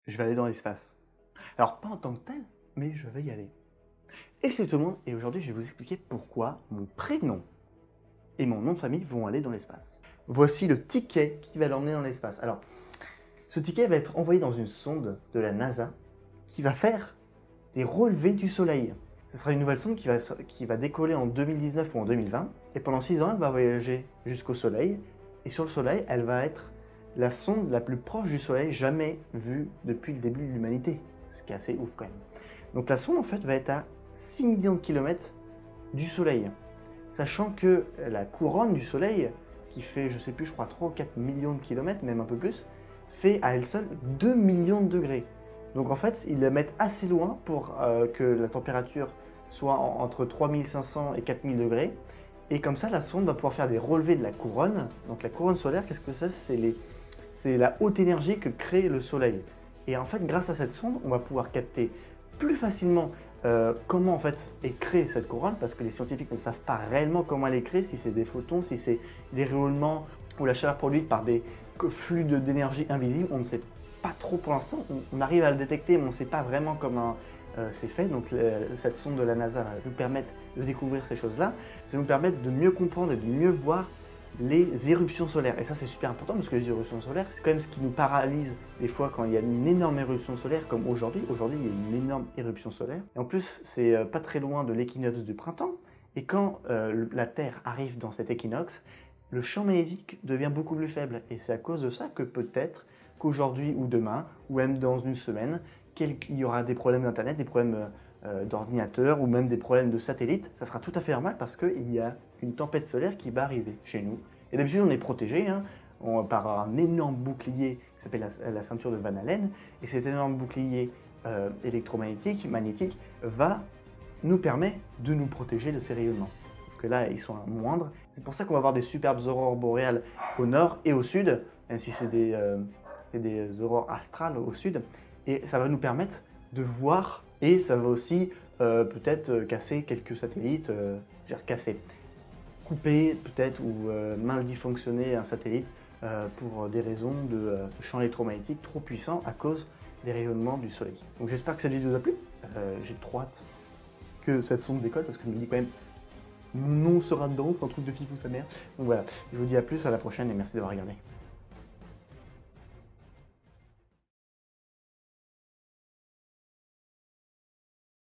je vais aller dans l'espace. Alors pas en tant que tel, mais je vais y aller. Et c'est tout le monde, et aujourd'hui je vais vous expliquer pourquoi mon prénom et mon nom de famille vont aller dans l'espace. Voici le ticket qui va l'emmener dans l'espace. Alors, ce ticket va être envoyé dans une sonde de la NASA qui va faire des relevés du Soleil. Ce sera une nouvelle sonde qui va décoller en 2019 ou en 2020, et pendant 6 ans, elle va voyager jusqu'au Soleil, et sur le Soleil, elle va être la sonde la plus proche du Soleil jamais vue depuis le début de l'humanité, ce qui est assez ouf quand même. Donc la sonde en fait va être à 6 millions de kilomètres du Soleil, sachant que la couronne du Soleil, qui fait je sais plus, je crois 3 ou 4 millions de kilomètres, même un peu plus, fait à elle seule 2 millions de degrés. Donc en fait, ils la mettent assez loin pour que la température soit entre 3500 et 4000 degrés. Et comme ça, la sonde va pouvoir faire des relevés de la couronne. Donc la couronne solaire, qu'est-ce que c'est la haute énergie que crée le Soleil. Et en fait, grâce à cette sonde, on va pouvoir capter plus facilement comment en fait est créée cette couronne, parce que les scientifiques ne savent pas réellement comment elle est créée, si c'est des photons, si c'est des rayonnements ou la chaleur produite par des flux d'énergie invisibles, on ne sait pas trop pour l'instant. On arrive à le détecter, mais on ne sait pas vraiment comment c'est fait. Donc cette sonde de la NASA va nous permettre de découvrir ces choses-là. Ça nous permet de mieux comprendre et de mieux voir les éruptions solaires. Et ça, c'est super important parce que les éruptions solaires, c'est quand même ce qui nous paralyse des fois quand il y a une énorme éruption solaire, comme aujourd'hui. Aujourd'hui, il y a une énorme éruption solaire. Et en plus, c'est pas très loin de l'équinoxe du printemps. Et quand la Terre arrive dans cet équinoxe, le champ magnétique devient beaucoup plus faible. Et c'est à cause de ça que peut-être qu'aujourd'hui ou demain, ou même dans une semaine, il y aura des problèmes d'internet, des problèmes d'ordinateur ou même des problèmes de satellite. Ça sera tout à fait normal parce qu'il y a une tempête solaire qui va arriver chez nous. Et d'habitude, on est protégé par un énorme bouclier qui s'appelle la ceinture de Van Allen. Et cet énorme bouclier électromagnétique, magnétique, va nous permettre de nous protéger de ces rayonnements. Parce que là, ils sont moindres. C'est pour ça qu'on va avoir des superbes aurores boréales au nord et au sud, même si c'est des aurores astrales au sud. Et ça va nous permettre de voir, et ça va aussi peut-être casser quelques satellites, casser, couper peut-être ou mal dysfonctionner un satellite pour des raisons de champ électromagnétique trop puissant à cause des rayonnements du soleil. Donc j'espère que cette vidéo vous a plu. J'ai trop hâte que cette sonde décolle parce que je me dis quand même mon nom sera dedans, c'est un truc de fifou sa mère. Donc voilà, je vous dis à plus, à la prochaine et merci d'avoir regardé.